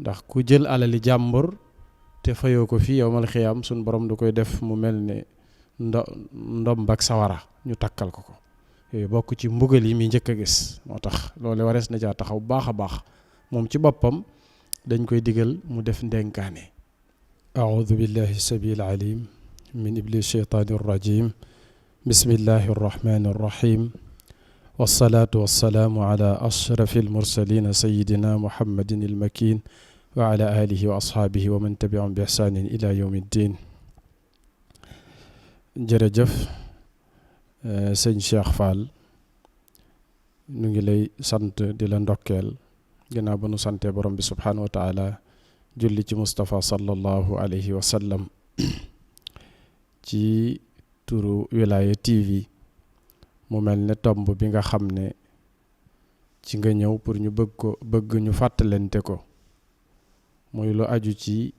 ndax ku jël alali jàmbur te fayoo ko fii yowmal xiyaam suñ borom du koy def mu mel ne ndomb ak sawara ñu takkal ko yooyu bokk ci mbugal yi mi njëkk a gis moo tax loolu warees na caa taxaw baax a baax moom ci boppam dañ koy digal mu def ndenkaane. أعوذ بالله السميع العليم من إبليس الشيطان الرجيم بسم الله الرحمن الرحيم والصلاة والسلام على أشرف المرسلين سيدنا محمد المكين وعلى آله وأصحابه ومن تبعهم بإحسان إلى يوم الدين. jërëjëf sëñ Cheikh Fall ñu ngi lay sant di la ndokkeel ginnaaw ba nu sante borom bi subhanahu wa taala julli ci Moustapha sallallahu alayhi wa sallam ci turu Wilaya TV mu mel ne tomb bi nga xam ne ci nga ñëw pour ñu bëgg ñu fàttalente ko muy lu aju ci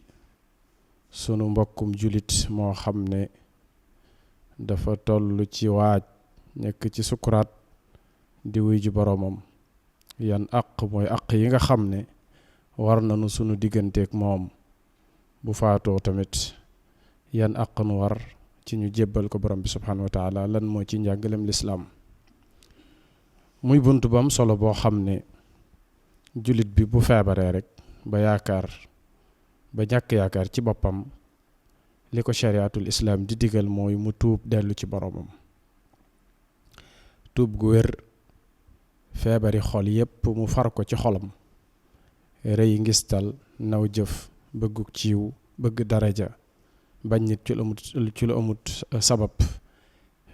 sunu mbokkum julit moo xam ne dafa toll ci waaj nekk ci sukuraat di wuy ji boroomam yan àq mooy àq yi nga xam ne war nañu sunu digganteek moom bu faatoo tamit yan àq nu war ci ñu jébbal ko borom bi subhanahu wa taala lan moo ci njàngalem lislaam muy bunt bu am solo boo xam ne jullit bi bu feebaree rek ba ñàkk yaakaar ci boppam li ko shariatul islaam di digal mooy mu tuub dellu ci boromam tuub gu wér feebari xol yépp mu far ko ci xolam rëy ngistal naw jëf bëggu ciiw bëgg daraja bañ nit ci lu amut sabab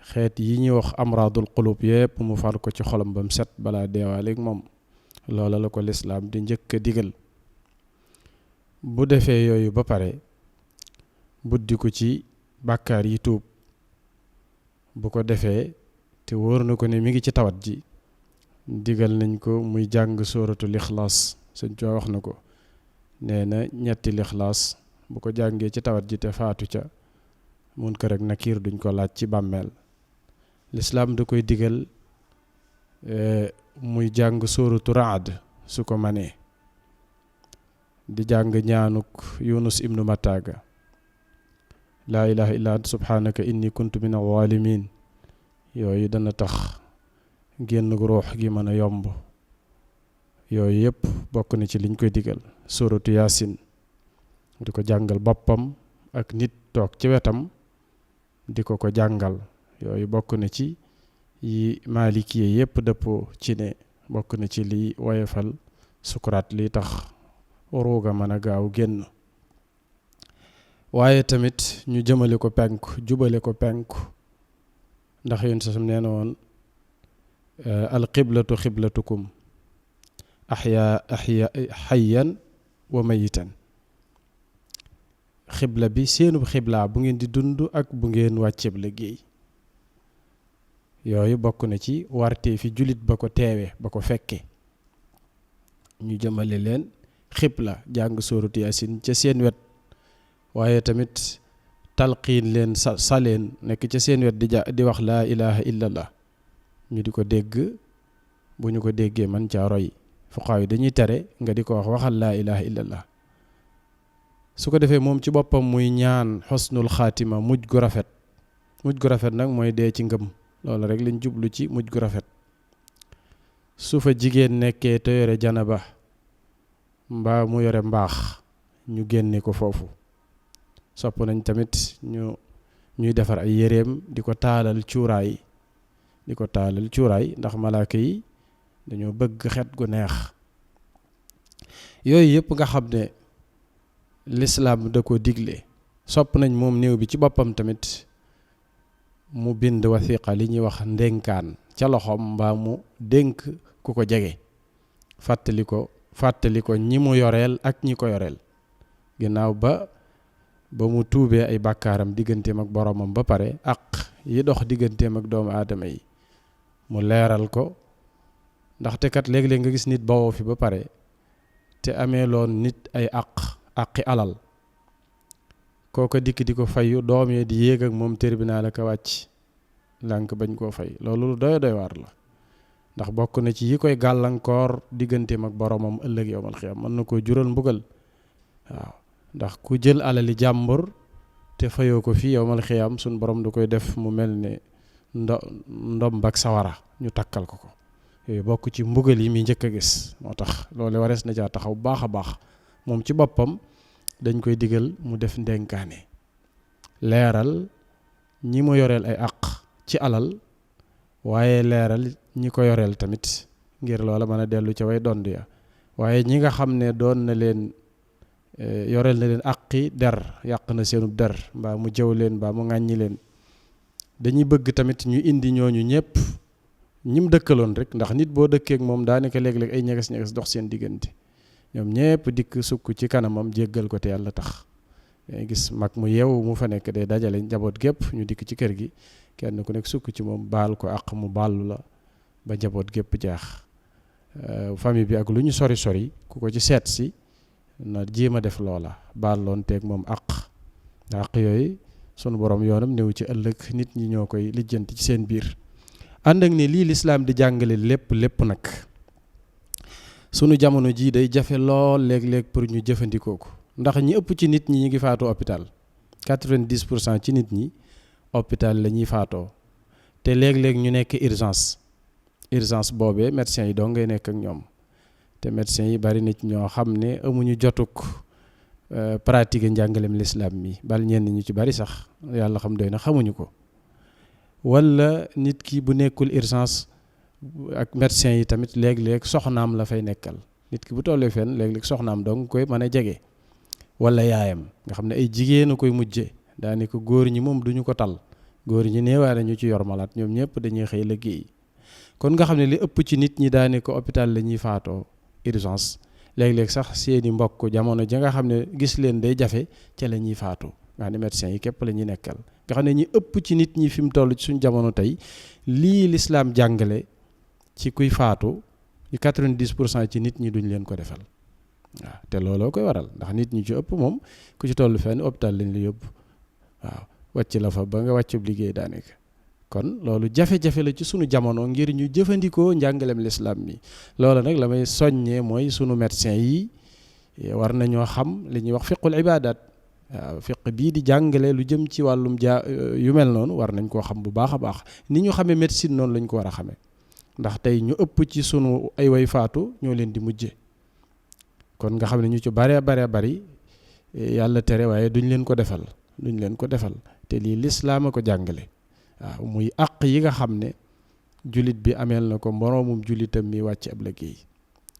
xeet yi ñuy wax amradul qulub yépp mu far ko ci xolam bam set balaa deewaaleeg moom loola la ko lislaam di njëkk a digal bu defee yooyu ba pare buddi ko ci bàkkaar yi tuub bu ko defee te wóor na ko ne mi ngi ci tawat ji digal nañ ko muy jàng sóoratul ixlaas sëñ Tuubaa wax na ko nee na ñetti lixlaas bu ko jàngee ci tawat ji te faatu ca Munkar ak Nakiir duñ ko laaj ci bàmmeel lislaam da koy digal muy jàng sóoratu Raad su ko manee di jàng ñaanuk Yunus ibnu Mattaga laa ilaha illa anta subhanaka inni kuntu min az-zalimin yooyu dana tax génn ruux gi mën a yomb yooyu yëpp bokk na ci liñ koy digal suratu Yaasin di ko jàngal boppam ak nit toog ci wetam di ko jàngal yooyu bokk na ci yi maalikiye yëpp dëppoo ci ne bokk na ci li woyefal sukuraat li tax ruuga mën a gaaw génn waaye tamit ñu jëmale ko penku jubale ko penku ndax yéen sasam nee na woon alqiblatu xiblatukum axya xayyan wa mayitan xibla bi seenub xiblaa bu ngeen di dund ak bu ngeen wàcceeb liggéey yooyu bokk na ci warte fi julit ba ko teewe ba ko fekke ñu jëmale leen xibla jàng sóoratu Yaasin ca seen wet waaye tamit talqiin leen saleen nekk ca seen wet di wax laa ilaha illallah ñu di ko dégg bu ñu ko déggee man caa roy fuqaa yi dañuy tere nga di ko waxal laa ilaha illallah su ko defee moom ci boppam muy ñaan xosnul xaatima mujj gu rafet nag mooy dee ci ngëm loolu rek lañ jublu ci mujj gu rafet su fa jigéen nekkee te yore janaba mbaa mu yore mbaax ñu génne ko foofu sopp nañ tamit ñuy defar ay yéreem di ko taalal cuuraay ndax malaaka yi dañoo bëgg xet gu neex yooyu yëpp nga xam ne lislaam da ko digle sopp nañ moom néew bi ci boppam tamit mu bind wasiqa li ñuy wax ndénkaan ca loxoom mbaa mu dénk ku ko jege fàttali ko ñi mu yoreel ak ñi ko yoreel ginnaaw ba mu tuubee ay bàkkaaram digganteem ak boroomam ba pare ak yi dox digganteem ak doomu aadama yi mu leeral ko ndaxte kat léeg-léeg nga gis nit bawoo fi ba pare te amee loon nit ay àqi alal kooko dikk di ko fayu doom yi di yéeg ak moom tribunal ak a wàcc lànk bañ koo fay loolu lu doy waar la ndax bokk na ci yi koy gàllankoor digganteem ak boromam ëllëg yowmal xiyaam mën na koo jural mbugal waaw ndax ku jël alali jàmbur te fayoo ko fii yowmal xiyaam suñ borom du koy def mu mel ne ndomb ak sawara ñu takkal ko yooyu bokk ci mbugal yi mi njëkk a gis moo tax loolu warees na caa taxaw baax a baax moom ci boppam dañ koy digal mu def ndenkaane leeral ñi mu yoreel ay àq ci alal waaye leeral ñi ko yoreel tamit ngir loola mën a dellu ca way dond ya waaye ñi nga xam ne doon na leen yoreel na leen àqi der yàq na seenub der mbaa mu jëw leen mbaa mu ŋàññi leen dañuy bëgg tamit ñu indi ñooñu ñëpp ñim dëkkaloon rek ndax nit boo dëkkeek moom daanaka léeg-léeg ay ñeges-ñeges dox seen diggante ñoom ñëpp dikk sukk ci kanamam jéggal ko te yàlla tax ngay gis mag mu yeewu mu fa nekk day dajale njaboot gépp ñu dikk ci kër gi kenn ku nekk sukk ci moom baal ko àq mu baalu la ba njaboot gépp jeex famille bi ak lu ñu sori sori ku ko ci seet si na jéem a def loola baal loon teeg moom àq yooyu sunu borom yoonam néew ci ëllëg nit ñi ñoo koy lijjanti ci seen biir ànd ak ne lii lislaam di jàngale lépp nag sunu jamono jii day jafe lool léeg-léeg pour ñu jëfandikoo ko ndax ñi ëpp ci nit ñi ñu ngi faatu hôpital 90% ci nit ñi hôpital la ñuy faatoo te léeg-léeg ñu nekk urgence boobee médecins yi doo ngay nekk ak ñoom te médecins yi bari na ci ñoo xam ne amuñu jotuk pratiquer njàngalem lislaam mi bal ñenn ñu ci bari sax yàlla xam doy na xamuñu ko wala nit ki bu nekkul urgence ak médecins yi tamit léeg-léeg soxnaam la fay nekkal nit ki bu tollee fenn léeg-léeg soxnaam dong koy mën a jege wala yaayam nga xam ne ay jigéen a koy mujje daanaka góor ñi moom duñu ko tal góor ñi neewaane ñu ci yor malaat ñoom ñëpp dañuy xëy liggéey kon nga xam ne li ëpp ci nit ñi daanaka hôpital la ñuy faatoo urgence léeg-léeg sax seeni mbokk jamono ja nga xam ne gis leen day jafe ca la ñuy faatu nga xam ne médecins yi képp la ñuy nekkal nga xam ne ñi ëpp ci nit ñi fi mu toll ci suñ jamono tey lii lislaam jàngale ci kuy faatu 90% ci nit ñi duñ leen ko defal waaw te looloo koy waral ndax nit ñi ci ëpp moom ku ci toll fenn hôpital lañ la yóbbu waaw wàcc la fa ba nga wàccub liggéey daanaka kon loolu jafe-jafe la ci sunu jamono ngir ñu jëfandikoo njàngalem lislaam mi loolu nag la may soññee mooy sunu médecins yi war nañoo xam li ñuy wax fiqul ibaadaat waaw fiq bii di jàngale lu jëm ci wàllum yu mel noonu war nañ koo xam bu baax a baax ni ñu xamee médecine noonu lañ ko war a xamee ndax tey ñu ëpp ci sunu ay way faatu ñoo leen di mujje kon nga xam ne ñu ci bari yàlla tere waaye duñ leen ko defal te lii lislaam a ko jàngale waaw muy àq yi nga xam ne jullit bi ameel na ko moroomum jullitam mi wàcc ab liggéey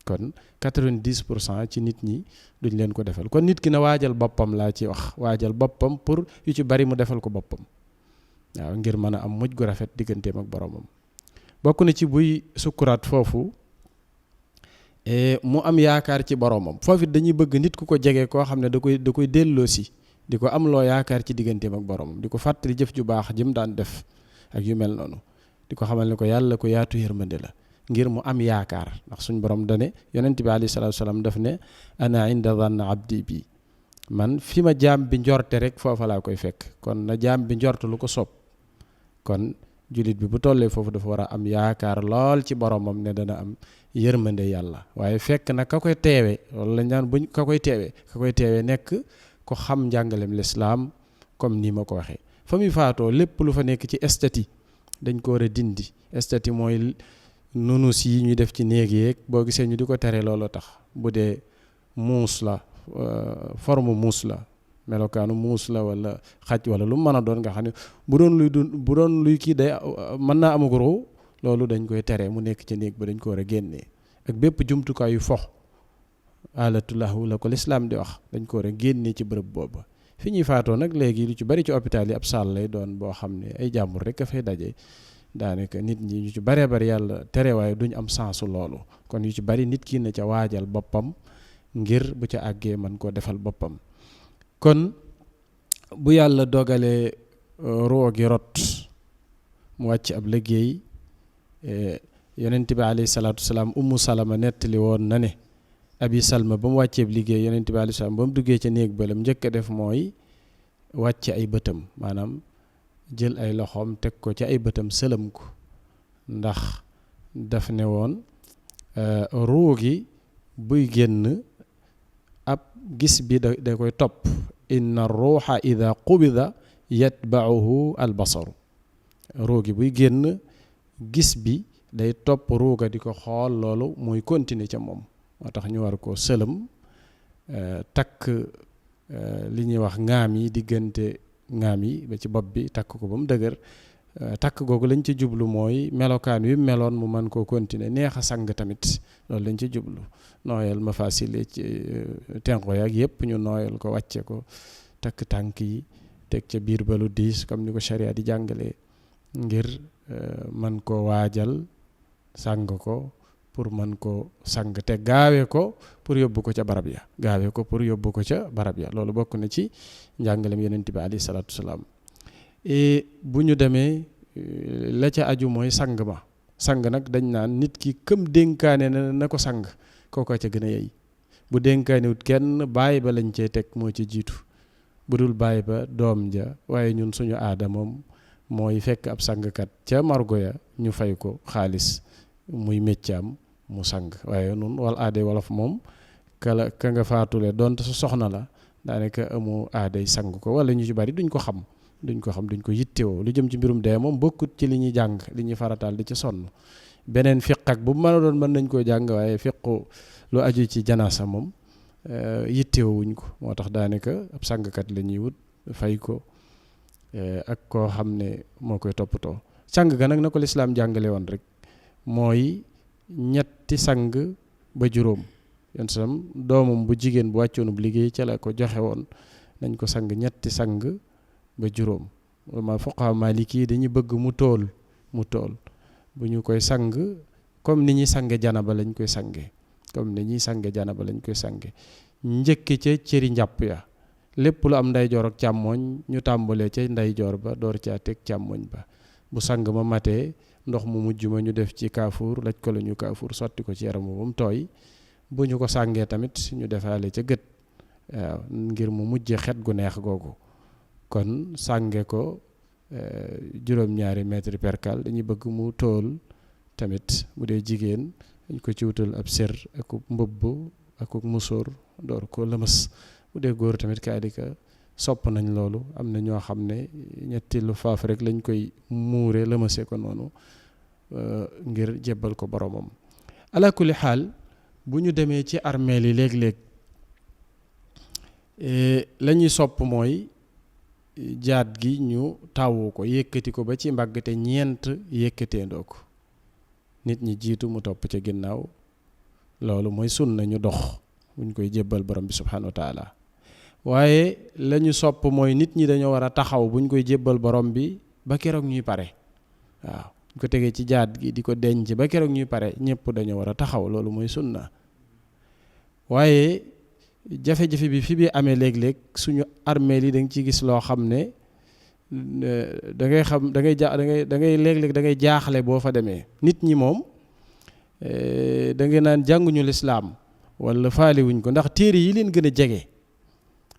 kon 90% ci nit ñi duñ leen ko defal kon nit ki na waajal boppam laa ci wax waajal boppam pour yu ci bari mu defal ko boppam waaw ngir mën a am mujj gu rafet digganteem ak boromam bokk na ci buy sukkuraat foofu mu am yaakaar ci boromam foofu dañuy bëgg nit ku ko jege koo xam ne da koy delloosi di ko am loo yaakaar ci digganteem ak boromam di ko fàttali jëf ju baax jëm daan def ak yu mel noonu di ko xamal ne ko yàlla ko yaatu yërmande la ngir mu am yaakaar ndax suñ borom dane yonent bi alayhi salaatu salaam daf ne ana inda dhanna abdi bi man fi ma jaam bi njorte rek foofa laa koy fekk kon na jaam bi njort lu ko soob kon jullit bi bu tollee foofu dafa war a am yaakaar lool ci boromam ne dana am yërmande yàlla waaye fekk nag ka koy teewe loolu lañ naan buñ ka koy teewe nekk ko xam njàngalem lislaam comme nii ma ko waxee fa muy faatoo lépp lu fa nekk ci esthétique dañ ko war a dindi esthétique mooy nunus yi ñuy def ci néeg yeeg boo gisee ñu di ko tere loolu tax bu dee muus la forme muus la melokaanu muus la wala xaj wala lu mu mën a doon nga xam ne bu doon luy kii day mën naa amug ruu loolu dañ koy tere mu nekk ci néeg ba dañ ko war a génnee ak bépp jumtukaay yu fox alatullahu la ko lislaam di wax dañ ko war a génnee ci bërëb boobu fi ñuy faatoo nag léegi lu ci bari ci hôpital yi ab salle lay doon boo xam ne ay jàmbur rek a fay daje daanaka nit ñi ñu ci baree bari yàlla tere waaye duñ am sensu loolu kon yu ci bari nit ki na ca waajal boppam ngir bu ca àggee mën koo defal boppam kon bu yàlla dogalee roo gi rot mu wàcc ab liggéey yonent bi alayhi salaatu wasalaam ummu salama nettali woon na ne abi salma ba mu wàcceeb liggéey yonent bi alayhi salaam ba mu duggee ca néeg balam njëkk a def mooy wàcce ay bëtam maanaam jël ay loxoom teg ko ci ay bëtam sëlëm ko ndax daf ne woon ruu gi buy génn ab gis bi da koy topp inna ruuxa ida qubida yatbauhu albasaru roogi buy génn gis bi day topp ruuga di ko xool loolu muy continuer ca moom moo tax ñu war ko sëlëm takk li ñuy wax ŋaam yi diggante ŋaam yi ba ci bopp bi takk ko ba mu dëgër takk googu lañ ci jublu mooy melokaan wi meloon mu mën koo continuer neex a sang tamit loolu lañ ci jublu nooyal ma facile ci tenqo yaak yépp ñu nooyal ko wàcce ko takk tànk yi teg ca biir ba lu diis comme ni ko sharia di jàngale ngir man koo waajal sang ko pour man ko sang te gaawe ko pour yóbbu ko ca barab ya loolu bokk na ci njàngalem yonent bi alayhi salaatu wasalaam bu ñu demee la ca aju mooy sang nag dañ naan nit ki këm dénkaane na ko sang kooko ca gën a yey bu dénkaanewut kenn baay ba lañ cee teg moo ci jiitu bu dul baay ba doom ja waaye ñun suñu aada moom mooy fekk ab sangkat ca margo ya ñu fay ko xaalis muy méccaam mu sang waaye nun wal aaday wolof moom ka nga faatule donte su soxna la daanaka amu aaday sang ko wala ñu ci bari duñ ko xam duñ ko yittewoo lu jëm ci mbirum dee moom bokkut ci li ñuy jàng li ñuy farataal di ci sonn beneen fiq ak bu mën a doon mën nañ koo jàng waaye fiqu lu aju ci janaasa moom yittewuñ ko moo tax daanaka ab sangkat la ñuy wut fay ko ak koo xam ne moo koy toppatoo sang ga nag na ko lislaam jàngale woon rek mooy ñetti sang ba juróom yon sam doomam bu jigéen bu wàccoonub liggéey ca la ko joxe woon nañ ko sang ñetti sang ba juróom ma fuqaha maliki dañuy bëgg mu tool bu ñu koy sang comme ni ñuy sange janaba lañ koy sange njëkk ca cëri njàpp ya lépp lu am ndeyjoor ak càmmooñ ñu tàmbalee ca ndeyjoor ba door caa teg càmmooñ ba bu sang ma matee ndox mu mujj ma ñu def ci kaafuur laj ko la ñu kaafuur sotti ko ci yaram ba mu tooy bu ñu ko sàngee tamit ñu defaale ca gët waaw ngir mu mujje xet gu neex googu kon sànge ko juróom-ñaari mètre percal dañuy bëgg mu tool tamit bu dee jigéen dañ ko ci wutal ab sér ak mbubb ak musóor door ko lëmës bu dee góor tamit kaalika sopp nañ loolu am na ñoo xam ne ñetti lu faaf rek lañ koy muure lëmëse ko noonu ngir jébbal ko boromam ala kulli xaal bu ñu demee ci armeel yi léeg-léeg la ñuy sopp mooy jaat gi ñu tàwwu ko yëkkati ko ba ci mbagg te ñeent yëkkateendoo ko nit ñi jiitu mu topp ca ginnaaw loolu mooy sunna ñu dox buñ koy jébbal borom bi subhanahu wa taala waaye la ñu sopp mooy nit ñi dañoo war a taxaw buñ koy jébbal borom bi ba keroog ñuy pare waaw buñ ko tegee ci jaat gi di ko denc ba keroog ñuy pare ñëpp dañoo war a taxaw loolu mooy sunna waaye jafe-jafe bi fi bi amee léeg-léeg suñu armeel yi da nga ciy gis loo xam ne da ngay léeg-léeg da ngay jaaxle boo fa demee nit ñi moom da ngay naan jànguñu lislaam wala faaliwuñ ko ndax téere yi leen gën a jege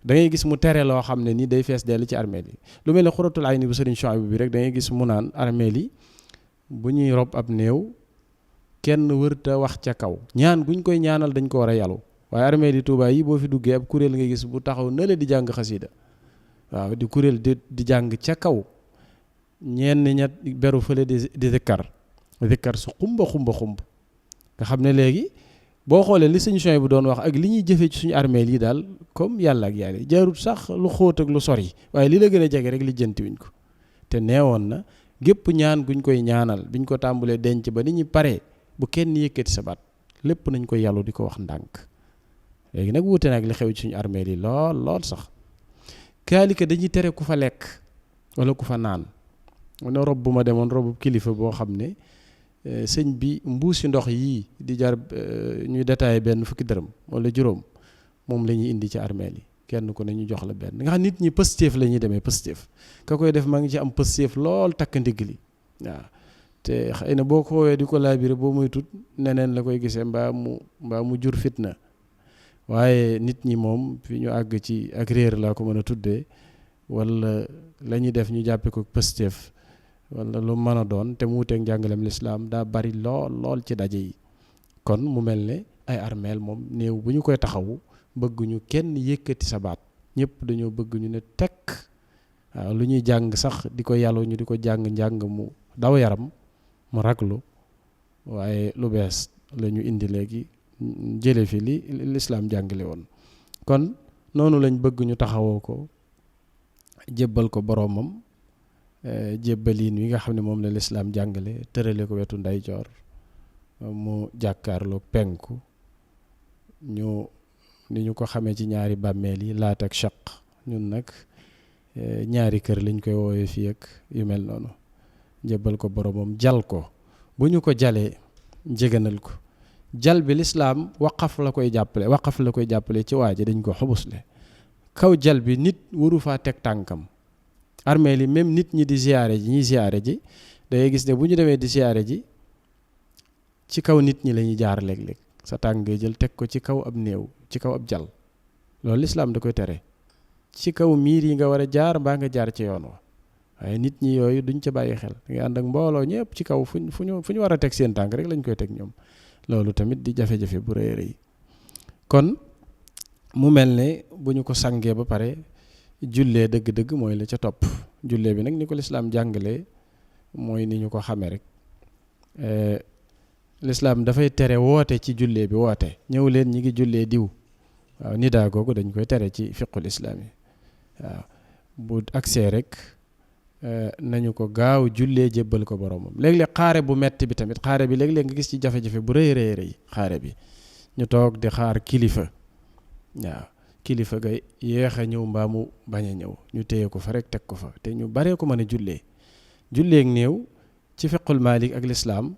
da ngay gis mu tere loo xam ne ni day fees dell ci armeel yi lu mel ne xuratul ayni bu sëriñ Chouaïbou bi rek da ngay gis mu naan armeel yi bu ñuy rob ab néew kenn wërta wax ca kaw ñaan guñ koy ñaanal dañ ko war a yalu waaye armeel yi Tuubaa yi boo fi duggee ab kuréel nga gis bu taxaw na la di jàng xasida waaw di kuréel di jàng ca kaw ñenn ñett beru fële di zikkar su xumba nga xam ne léegi boo xoolee li sëñ Chouaïbou bu doon wax ak li ñuy jëfee ci suñu armeel yi daal comme yàlla ak yàlla jaarut sax lu xóot ak lu sori waaye li la gën a jege rek li jëntiwuñ ko te neewoon na gépp ñaan guñ koy ñaanal biñ ko tàmbalee denc ba ni ñu paree bu kenn yëkkati sa baat lépp nañ koy yàllu di ko wax ndànk léegi nag wuute nag li xew ci suñu armeel yi lool sax kaalika dañuy tere ku fa lekk wala ku fa naan ne rob bu ma demoon robu kilifa boo xam ne sëñ bi mbuusi ndox yii di jar ñuy détaillé benn fukki dërëm wala juróom moom la ñuy indi ci armeel yi kenn ku ne ñu jox la benn nga xam nit ñi pëstéef la ñuy demee pëstéef ka koy def maa ngi ci am pëstéef lool takk ndigg li waaw te xëy na boo ko woowee di ko laabire boo muy tut neneen la koy gisee mbaa mu jur fitna waaye nit ñi moom fi ñu àgg ci ak réer laa ko mën a tuddee wala la ñuy def ñu jàppe ko pëstéef wala lu mën a doon te mu wuteeg njàngalem lislaam daa bari lool ci daje yi kon mu mel ne ay armeel moom néew bu ñu koy taxawu bëgguñu kenn yëkkati sa baat ñëpp dañoo bëgg ñu ne tekk waaw lu ñuy jàng sax di ko yàllu ñu di ko jàng mu daw yaram mu raglu waaye lu bees la ñu indi léegi jële fi li lislaam jàngale woon kon noonu lañ bëgg ñu taxawoo ko jébbal ko boroomam jébbaliin wi nga xam ne moom la lislaam jàngale tërale ko wetu ndeyjoor mu jàkkaarloog penku ñu ni ñu ko xamee ci ñaari bàmmeel yi laat ak shaq ñun nag ñaari kër lañ koy woowee fii ak yu mel noonu jébbal ko boroomam jal ko bu ñu ko jalee jeganal ko jal bi lislaam waqaf la koy jàppale ci waa ji dañ ko xubusle kaw jal bi nit waru faa teg tànkam armée li même nit ñi di ziyaare ji ñiy ziyaare ji dangay gis ne bu ñu demee di ziyaare ji ci kaw nit ñi la ñuy jaar léeg-léeg sa tànk ngay jël teg ko ci kaw ab néew ci kaw ab jal loolu lislaam da koy tere ci kaw miir yi nga war a jaar mbaa nga jaar ci yoon wa waaye nit ñi yooyu duñ ca bàyyi xel da ngay ànd ak mbooloo ñëpp ci kaw fu ñu war a teg seen tànk rek lañ koy teg ñoom loolu tamit di jafe-jafe bu rëy rëy kon mu mel ne bu ñu ko sangee ba pare jullee dëgg-dëgg mooy la ca topp jullee bi nag ni ko lislaam jàngalee mooy ni ñu ko xamee rek lislaam dafay tere woote ci jullee bi woote ñëw leen ñi ngi jullee diw waaw nidaa googu dañ koy tere ci fiqul islaam yi waaw bu agsee rek nañu ko gaaw jullee jébbal ko boromam léeg-léeg xaare bu metti bi tamit xaare bi léeg-léeg nga gis ci jafe-jafe bu rëy rëy xaare bi ñu toog di xaar kilifa waaw kilifa ga yéex a ñëw mbaa mu bañ a ñëw ñu téye ko fa rek teg ko fa te ñu baree ko mën a julleeg néew ci fiqul maalik ak lislaam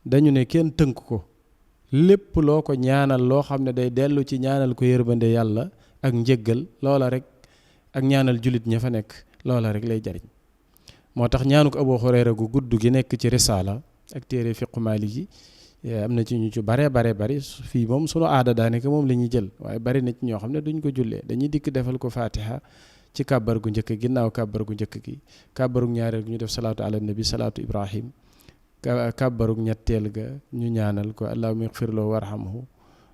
dañu ne kenn tënk ko lépp loo ko ñaanal loo xam ne day dellu ci ñaanal ko yërmande yàlla ak njëggal loola rek ak ñaanal jullit ña fa nekk loola rek lay jariñ moo tax ñaanu ko Abu Hurayra gu gudd gi nekk ci risaala ak téere fiqu maalik yi am na ci ñu ci bari fii moom sunu aada daanaka moom la ñuy jël waaye bari na ci ñoo xam ne duñ ko jullee dañuy dikk defal ko fatiha ci kàbbar gu njëkk ginnaaw kàbbar gu njëkk gi kàbbarug ñaareel ñu def salaatu ala nabi salaatu ibrahim kàbbarug ñetteel ga ñu ñaanal ko allahumma ighfir lahu warhamhu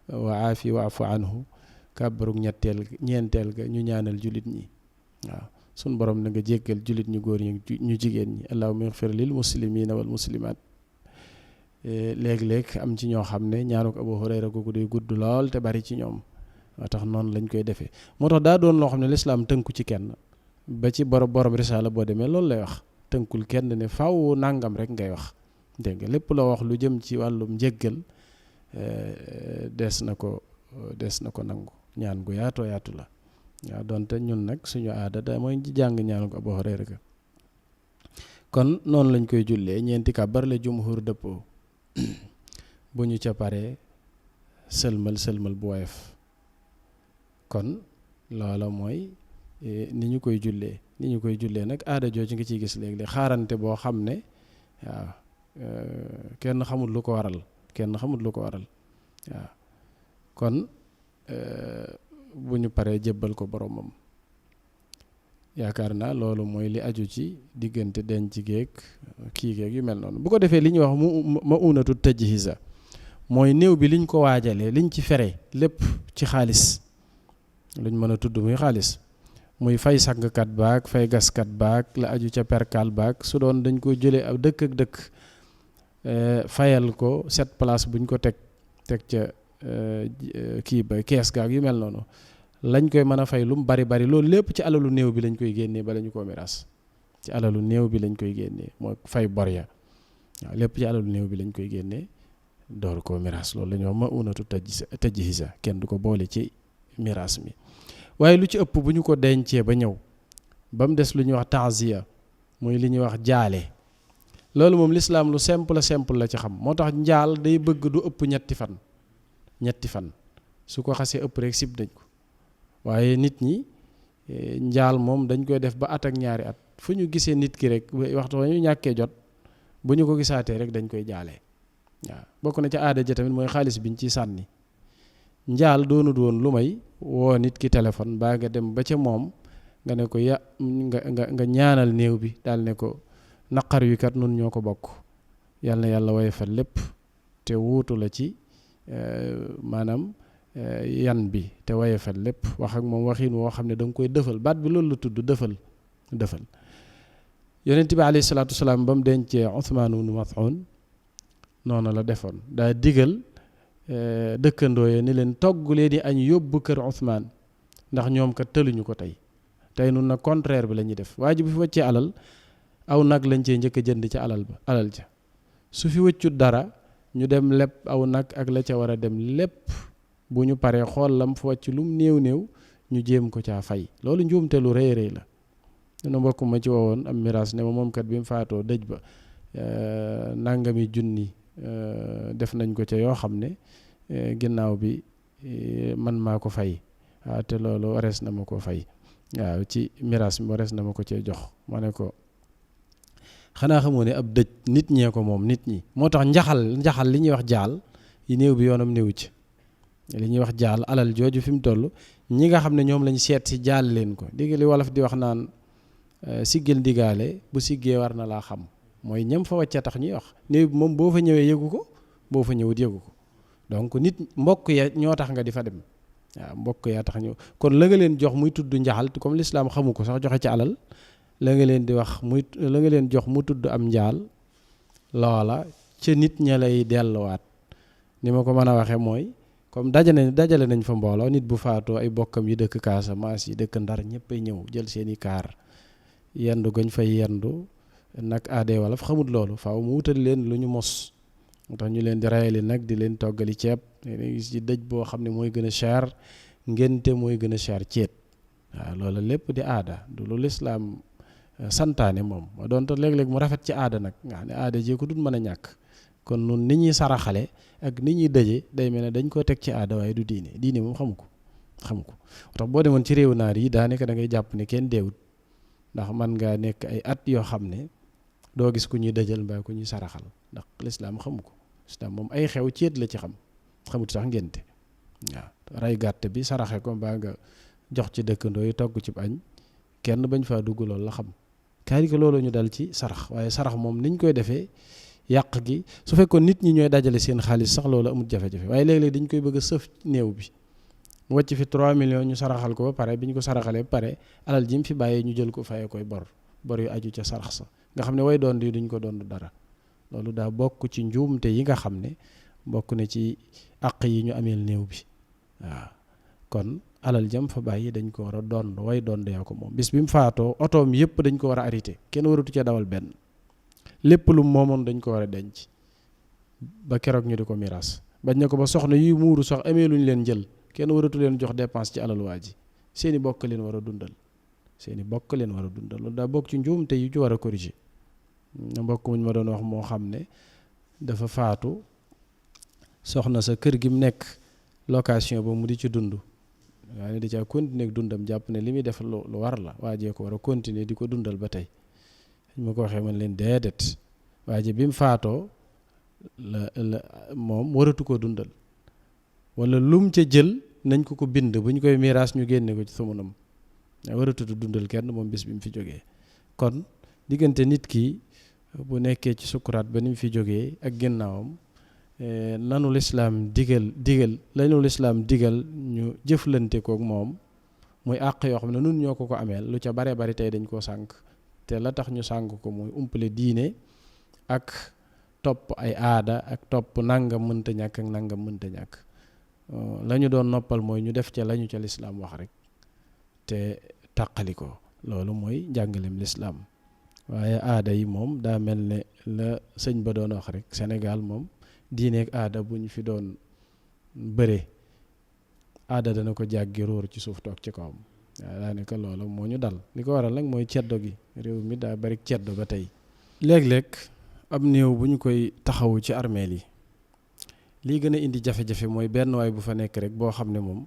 wa aafi wa'fu anhu kàbbarug ñeenteel ga ñu ñaanal jullit ñi waaw sun borom na nga jéggal jullit ñu góor ñi ñu jigéen ñi allahumma ighfir lil muslimina wal muslimat léeg-léeg am ci ñoo xam ne ñaanu ko Abu Hurayra googu day gudd lool te bari ci ñoom moo tax noonu lañ koy defee moo tax daa doon loo xam ne lislaam tënku ci kenn ba ci borom risaala boo demee loolu lay wax tënkul kenn ne faw nangam rek ngay wax dégg nga lépp loo wax lu jëm ci wàllum njéggal des na ko nangu ñaan gu yaatoo yaatu la waaw donte ñun nag suñu aada da mooy jàng ñaanu ko Abu Hurayra ga kon noonu lañ koy jullee ñeenti kàbbar la jumhur dëppoo bu ñu ca paree sëlmal bu woyof kon loola mooy ni ñu koy jullee nag aada jooju nga ciy gis léegi xaarante boo xam ne waaw kenn xamul lu ko waral waaw kon bu ñu paree jébbal ko boromam yaakaar naa loolu mooy li aju ci diggante denc géeg kii géeg yu mel noonu bu ko defee li ñuy wax ma unatu tajhiza mooy néew bi liñ ko waajalee liñ ci fere lépp ci xaalis luñ mën a tudd muy xaalis muy fay sàngkat baag fay gaskat baag la aju ca perkal baag su doon dañ ko jëlee ab dëkk ak dëkk fayal ko set place buñ ko teg ca kii ba kees gaag yu mel noonu lañ koy mën a fay lu mu bari loolu lépp ci alalu néew bi lañ koy génnee bala ñu koo miraas ci alalu néew bi lañ koy génnee mooy fay bor ya waaw lépp ci alalu néew bi lañ koy génnee door koo miraas loolu la ñoo ma unatu tajhiza kenn du ko boole ci miraas mi waaye lu ci ëpp bu ñu ko dencee ba ñëw ba mu des lu ñuy wax taaziya muy li ñuy wax jaale loolu moom lislaam lu simple la ci xam moo tax njaal day bëgg du ëpp ñetti fan su ko xasee ëpp rek sib nañ ko waaye nit ñi njaal moom dañ koy def ba at ak ñaari at fu ñu gisee nit ki rek waxtu wa ñu ñàkkee jot bu ñu ko gisaatee rek dañ koy jaale waaw bokk na ca aada ja tamit mooy xaalis biñ ciy sànni njaal doonut woon lu may woo nit ki téléphone baa nga dem ba ca moom nga ne ko nga ñaanal néew bi daal ne ko naqar wi kat nun ñoo ko bokk yal na yàlla woyofal lépp te wuutu la ci maanaam yan bi te wayefal lépp wax ak moom waxin woo xam ne da nga koy dëfal baat bi loolu la tudd dëfal yonent bi alayhi salaatu wasalaam ba mu dencee Usmaan ibn Maz'un noonu la defoon daa digal dëkkandoo yi ni leen togg leen di añ yóbbu kër Usmaan ndax ñoom kat tëluñu ko tey nun nag contraire bi la ñuy def waa ji bu fi wàccee alal aw nag lañ cee njëkk a jënd ci alal ja su fi wëccut dara ñu dem lépp aw nag ak la ca war a dem lépp bu ñu paree xool lam fa wàcc lum néew ñu jéem ko caa fay loolu njuumte lu rëy rëy la dina mbokk ma ci wowoon am miraas ne ma moom kat bi mu faatoo dëj ba nangami junni def nañ ko ca yoo xam ne ginnaaw bi man maa ko fay waaw te loolu warees na ma ko fay waaw ci miraas mi warees na ma ko cee jox ma ne ko xanaa xamoo ne ab dëj nit ñee ko moom nit ñi moo tax njaxal li ñuy wax jaal yi néew bi yoonam néew ci li ñuy wax jaal alal jooju fi mu toll ñi nga xam ne ñoom lañ seet si jaal leen ko dégg li wolof di wax naan siggil ndigaale bu siggee war na laa xam mooy ñam fa wàccee tax ñuy wax néew bi moom boo fa ñëwee yëgu ko boo fa ñëwut yëgu ko donc nit mbokk ya ñoo tax nga di fa dem waaw mbokk yaa tax ñëw kon la nga leen jox muy tudd njaxal comme lislaam xamu ko sax joxe ci alal la nga leen di wax muy la nga leen jox mu tudd am njaal loola ca nit ña lay delluwaat ni ma ko mën a waxee mooy comme dajale nañ fa mbooloo nit bu faatoo ay bokkam yi dëkk Casamance yi dëkk Ndar ñëppay ñëw jël seeni kaar yendu gañ fay yendu nag aadee wala fa xamut loolu faaw mu wutal leen lu ñu mos moo tax ñu leen di rayali nag di leen toggali ceeb gis ci dëj boo xam ne mooy gën a cher ngénte mooy gën a cher ceet waaw loolu lépp di aada du lu lislaam santaane moom moo doon te léeg-léeg mu rafet ci aada nag nga xam ne aada jee ko dul mën a ñàkk kon nun nit ñuy saraxale ak nit ñuy dëje day mel ne dañ koo teg ci aada waaye du diine moom xamu ko moo tax boo demoon ci réewu naar yi daanaka da ngay jàpp ne kenn deewut ndax man ngaa nekk ay at yoo xam ne doo gis ku ñuy dëjal mbaa ku ñuy saraxal ndax lislaam xamu ko lislaam moom ay xew ceet la ci xamut sax ngénte waaw ray gàtt bi saraxe ko mbaa nga jox ci dëkkandoo yi togg ci añ kenn bañ faa dugg loolu la xam kaari ko loolu ñu dal ci sarax waaye sarax moom niñ koy defee yàq gi su fekkoon nit ñi ñooy dajale seen xaalis sax loolu amul jafe-jafe waaye léeg-léeg dañ koy bëgg a sëf néew bi mu wàcc fi 3 millions ñu saraxal ko ba pare bi ñu ko saraxalee ba pare alal ji mu fi bàyyee ñu jël ko fayee koy bor yu aju ca sarax sa nga xam ne way doon di duñ ko doon dara loolu daa bokk ci njuumte yi nga xam ne bokk na ci àq yi ñu ameel néew bi waaw kon alal jam fa bàyyi dañ ko war a doon way doon yaa ko moom bis bi mu faatoo otoom yëpp dañ ko war a arrêté kenn waratu ca dawal benn lépp lu moomoon dañ ko war a denc ba keroog ñu di ko miraas bañ na ko ba soxna yuy muuru sax amee luñ leen jël kenn waratu leen jox dépense ci alal waa ji seeni bokk leen war a dundal loolu daa bokk ci njuumte yu ci war a corriger na mbokk muñ ma doon wax moo xam ne dafa faatu soxna sa kër gi mu nekk location ba mu di ci dund waaye ne da caa continuer ak dundam jàpp ne li muy def lu war la waajee ko war a continuer di ko dundal ba tey ma ko waxee man leen déedéet waaje bi mu faatoo la moom waratu koo dundal wala lum ca jël nañ ko bind bu ñu koy miraas ñu génne ko ci sumunam waratu dundal kenn moom bis bi mu fi jógee kon diggante nit ki bu nekkee ci sukuraat ba ni mu fi jógee ak ginnaawam lanu lislaam digal ñu jëflante kook moom muy àq yoo xam ne nun ñoo ko ameel lu ca bare bari tey dañ koo sànk te la tax ñu sànk ko muy umpale diine ak topp ay aada ak topp nangam mënta ñàkk ak nangam mënta ñàkk la ñu doon noppal mooy ñu def ca lañu ca lislaam wax rek te tàqali ko loolu mooy njàngaleem lislaam waaye aada yi moom daa mel ne la sëñ ba doon wax rek Sénégal moom diine ak aada bu ñu fi doon bëre aada dana ko jàggi róor ci suuf toog ci kawam waaw daanaka loolu moo ñu dal li ko waral nag mooy ceddo gi réew mi daa bari ceddo ba tey léeg-léeg ab néew bu ñu koy taxawu ci armeel yi lii gën a indi jafe-jafe mooy benn waay bu fa nekk rek boo xam ne moom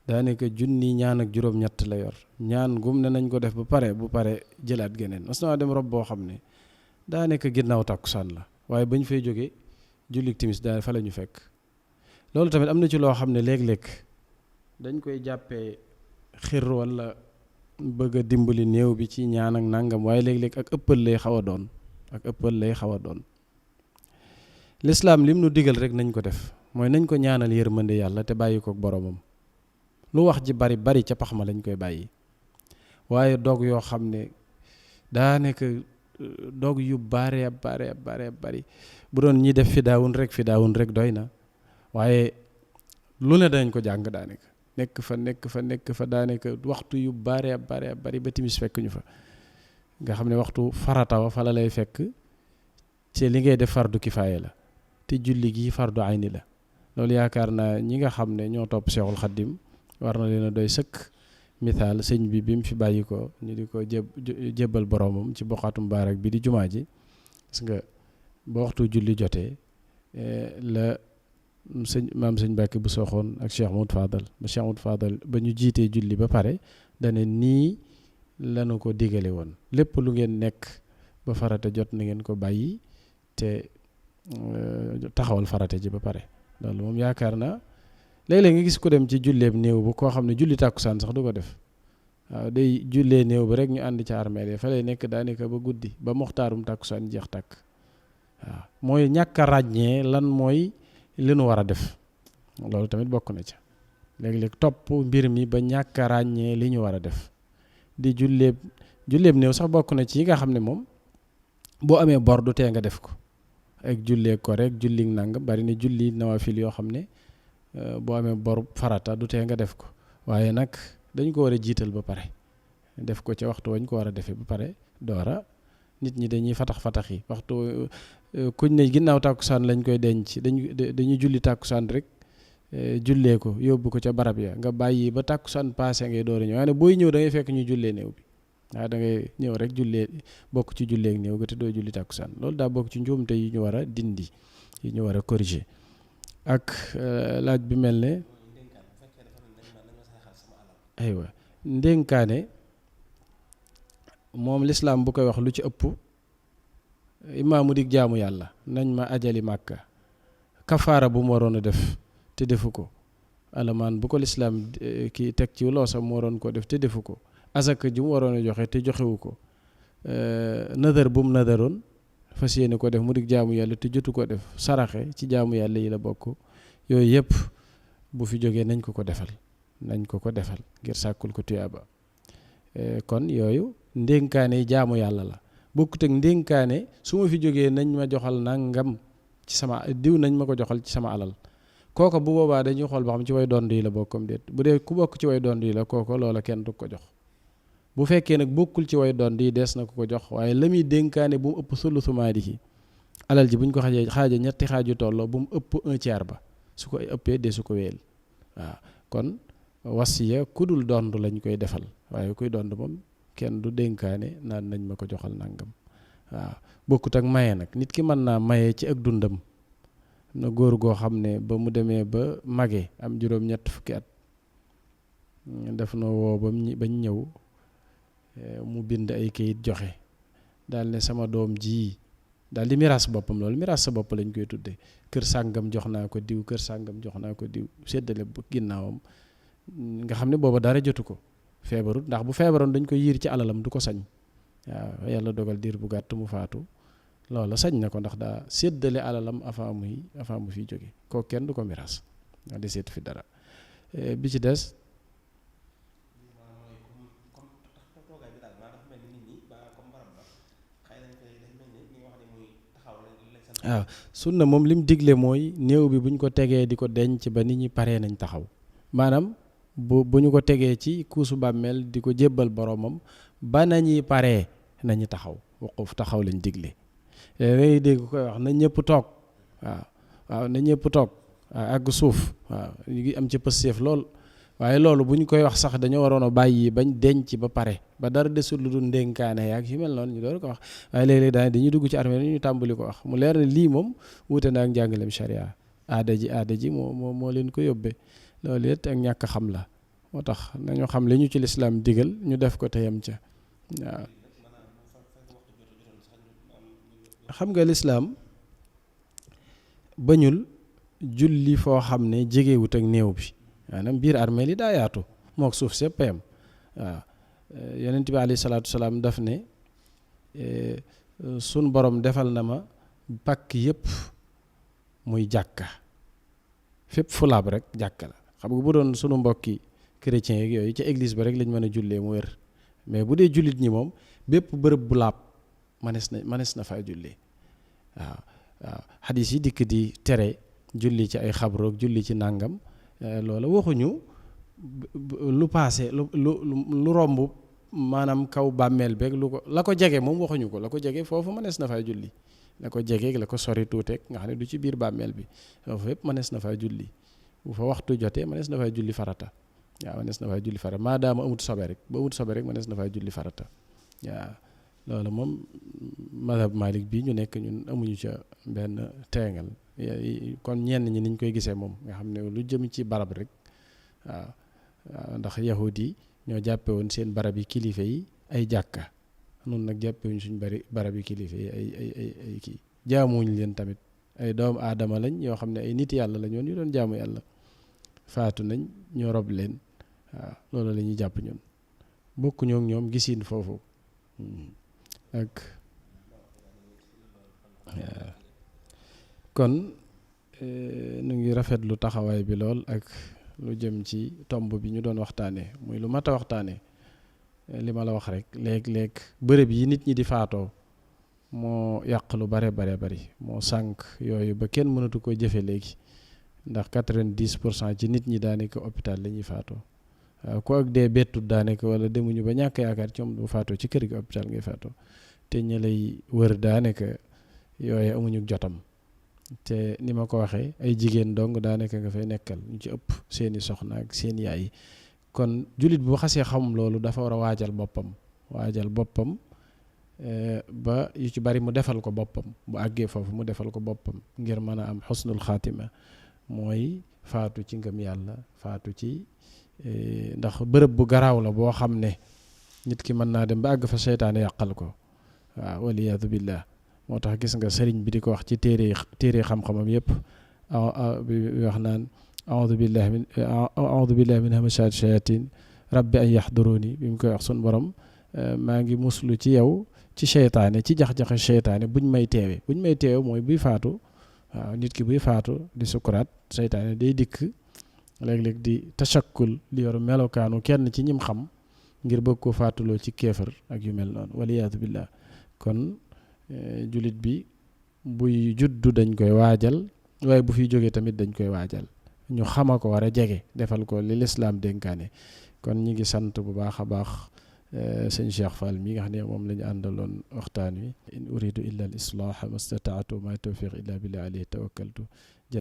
daanaka junni ñaan ak juróom-ñett la yor ñaan gum ne nañ ko def ba pare bu pare jëlaat geneen mas naa dem rob boo xam ne daanaka ginnaaw tàkkusaan la waaye bañ fay jógee jullik timis daal fa la ñu fekk loolu tamit am na ci loo xam ne léeg-léeg dañ koy jàppee xir wala bëgg a dimbali néew bi ci ñaan ak nangam waaye léeg-léeg ak ëppal lay xaw a doon lislaam lim nu digal rek nañ ko def mooy nañ ko ñaanal yërmande yàlla te bàyyi ko boromam. lu wax ji bari bari ca pax ma lañ koy bàyyi. waaye dog yoo xam ne daa nekk dog yu bare bari bu doon ñi def fi daawun rek doy na, waaye lu ne dañ ko jàng daanaka nekk fa daanaka waxtu yu bare bari ba timis fekk ñu fa, nga xam ne waxtu farata wa fa la lay fekk ci li ngay def fardu kifaaya la te julli gi fardu ayni la. loolu yaakaar naa ñi nga xam ne ñoo topp Seexul Xaddim war na leen a doy sëkk misaal sëñ bi mu fi bàyyi ko ñu di ko jébbal boromam ci boqaatum baarak bi di jumaa ji, gis nga ba waxtu julli jotee la maam sëñ Mbàkke bu soxoon ak Cheikh Mout Fadal ba ñu jiitee julli ba pare dane nii lanu ko digale woon, lépp lu ngeen nekk ba farata jot na ngeen ko bàyyi te taxawal farata ji ba pare. loolu moom yaakaar naa léeg-léeg nga gis ko dem ci julleeb néew bu koo xam ne julli tàkkusaan sax du ko def, waaw day jullee néew bi rek ñu ànd ca armeel yi fa lay nekk daanaka ba guddi ba moxtaarum tàkkusaan jeex tàkk. waaw mooy ñàkk a ràññee lan mooy li nu war a def, loolu tamit bokk na ca. léeg-léeg topp mbir mi ba ñàkk a ràññee li ñu war a def di julleeb néew sax bokk na ci yi nga xam ne moom boo amee bor du tee nga def ko, ak jullee ko rek julli nangam bari na julli nawafil yoo xam ne boo amee bor farata du tee nga def ko, waaye nag dañ ko war a jiital ba pare def ko ca waxtu wañ ko war a defee ba pare doora. nit ñi dañuy fatax yi waxtu kuñ ne ginnaaw tàkkusaan lañ koy denc dañuy julli tàkkusaan rek jullee ko yóbbu ko ca barab ya, nga bàyyi ba tàkkusaan paase ngay door a ñëw, waaye booy ñëw da ngay fekk ñu jullee néew bi, waaye da ngay ñëw rek jullee bokk ci julleek néew ga te doo julli tàkkusaan. loolu daa bokk ci njuumte yi ñu war a dindi, yi ñu war a corriger. ak laaj bi mel ne aywa ndénkaane moom lislaam bu koy wax lu ci ëpp imaamu dig jaamu yàlla nañ ma ajali màkka kafaara bu mu waroon a def te defu ko, alamaan bu ko lislaam ki teg ci loosam mu waroon ko def te defu ko, asaka ji mu waroon a joxe te joxewu ko, nadar bu mu nadaroon fas yéene ko def mu dig jaamu yàlla te jotu ko def, saraxe ci jaamu yàlla yi la bokk. yooyu yëpp bu fi jógee nañ ko defal ngir sàkkul ko tuyaaba. kon yooyu ndénkaane jaamu yàlla la, bokkut ak ndénkaane su ma fi jógee nañ ma joxal nangam ci sama diw, nañ ma ko joxal ci sama alal. kooko bu boobaa dañuy xool ba xam ci way dond yi la bokkam déet. bu dee ku bokk ci way dond yi la kooko loola kenn du ko jox. bu fekkee nag bokkul ci way dond yi dees na ko jox, waaye la muy dénkaane bu mu ëpp sulusu maalihi, alal ji buñ ko xaaja ñetti xaaju tolloo bu mu ëpp 1/3 ba, su ko ëppee de su ko wéel. waaw kon wasiya ku dul dond lañ koy defal, waaye kuy dond moom kenn du dénkaane naan nañ ma ko joxal nangam. waaw bokkut ak maye nag, nit ki mën naa maye ci ak dundam. na góor goo xam ne ba mu demee ba mage am juróom-ñett fukki at def na woo bañ ñëw mu bind ay kayit joxe daal ne sama doom ji daal di miraas boppam. loolu miraas sa bopp lañ koy tudde. kër sàngam jox naa ko diw, kër sàngam jox naa ko diw, séddale bu ginnaawam, nga xam ne booba dara jotu ko, feebarut. ndax bu feebaroon dañ ko yiir ci alalam du ko sañ. waaw yàlla dogal diir bu gàtt mu faatu, loola sañ na ko ndax daa séddale alalam avant mu fiy jóge. kooku kenn du ko miraas, ndax di seetu fi dara. bi ci des waaw sunna moom lim digle mooy néew bi buñ ko tegee di ko denc ba nit ñi paree nañ taxaw. maanaam bu ñu ko tegee ci kuusu bàmmeel di ko jébbal boromam ba nañuy paree nañu taxaw, waquf taxaw lañ digle. léegi dégg koy wax na ñëpp toog, waaw na ñëpp toog, waaw àgg suuf, waaw ñu ngi am ci pësseef lool. waaye loolu bu ñu koy wax sax dañoo waroon a bàyyi bañ denc ba pare ba dara desul lu dul ndénkaane yaag yu mel noonu ñu door ko wax. waaye léeg-léeg dañuy dugg ci armée ñu tàmbali ko wax mu leer ne lii moom wuute na ak njàngaleem sharia. aada ji moo leen ko yóbbee. loolu it ak ñàkk xam la, moo tax nañu xam li ñu ci lislaam digal ñu def ko te yem ca. waaw xam nga lislaam bañul julli foo xam ne jegewut ak néew bi, maanaam biir armeel yi daa yaatu mook suuf sépp yam. waaw yonent bi alayhi salaatu salaam daf ne sun borom defal na ma pàkk yépp muy jàkka fépp fu laab rek jàkka la. xam nga bu doon sunu mbokki chrétiens yeeg yooyu ca église ba rek lañ mën a jullee mu wér, mais bu dee jullit ñi moom bépp bërëb bu laab manees na faa jullee. waaw xadis yi dikk di tere julli ci ay xabroog julli ci nàngam loola waxuñu lu paase lu romb maanaam kaw bàmmeel beeg lu ko la ko jege moom waxuñu ko. la ko jege foofu mënees na faa julli, la ko jege la ko sori tuuteeg nga xam ne du ci biir bàmmeel bi foofu yëpp mënees na faa julli. bu fa waxtu jotee mënees na faa julli farata. waaw mënees na faa julli farata maadaama amut sobe rek ba amut sobe rek mënees na faa julli farata. waaw loolu moom madhab Malik bi ñu nekk ñun amuñu ca benn teengal kon ñenn ñi niñ koy gisee moom nga xam ne lu jëm ci barab rek waaw ndax yahud yi ñoo jàppe woon seen barab yi kilifa yi ay jàkka, noonu nag jàppewuñ suñ barab yi kilifa yi ay kii jaamuwuñ leen tamit ay doomu aadama lañ yoo xam ne ay nit yàlla lañ woon yu doon jaamu yàlla faatu nañ ñoo rob leen. waaw loolu la ñuy jàpp ñun bokkuñoo ak ñoom gisiin foofu ak kon nu ngi rafetlu taxawaay bi lool ak lu jëm ci tomb bi ñu doon waxtaanee muy lu mat a waxtaanee li ma la wax rek léeg-léeg bërëb yi nit ñi di faatoo moo yàq lu bare bari moo sànq yooyu ba kenn mënatu ko jëfe léegi ndax 90% ci nit ñi daanaka hôpital la ñuy faatoo. waaw ku ak dee bettut daanaka wala demuñu ba ñàkk yaakaar ci moom bu faatoo ci kër gi hôpital ngay faatoo te ñi lay wër daanaka yooyu amuñu jotam te ni ma ko waxee ay jigéen dong daanaka nga fay nekkal ñu ci ëpp seeni soxna ak seen yaay. kon jullit bu xasee xam loolu dafa war a waajal boppam ba yu ci bari mu defal ko boppam bu àggee foofu mu defal ko boppam ngir mën a am xusnul xaatima mooy faatu ci ngëm yàlla faatu ci ndax bërëb bu garaaw la boo xam ne nit ki mën naa dem ba àgg fa seytaane yàqal ko. waaw waliyaadu billah moo tax gis nga sëriñ bi di ko wax ci téere xam-xamam yëpp bi wax naan aoudu billahi min hamasaati shayatin rabbi an yahduruni bi mu koy wax sun borom maa ngi muslu ci yow ci seytaane ci jax-jaxe seytaane buñ may teewe mooy buy faatu. waaw nit ki buy faatu di sukuraat seytaane day dikk léeg-léeg di tashakkul di yor melokaanu kenn ci ñim xam ngir bëgg ko faatuloo ci kéefar ak yu mel noonu waliyaadu billah kon jullit bi buy juddu dañ koy waajal waaye bu fiy jógee tamit dañ koy waajal ñu xama ko war a jege defal ko li lislaam dénkaane. kon ñi ngi sant bu baax a baax sëñ Cheikh Fall mi nga xam ne moom la ñu àndaloon waxtaan wi in uridu illa al islah mastataatu ma tawfiq illa billah alayhi tawakkaltu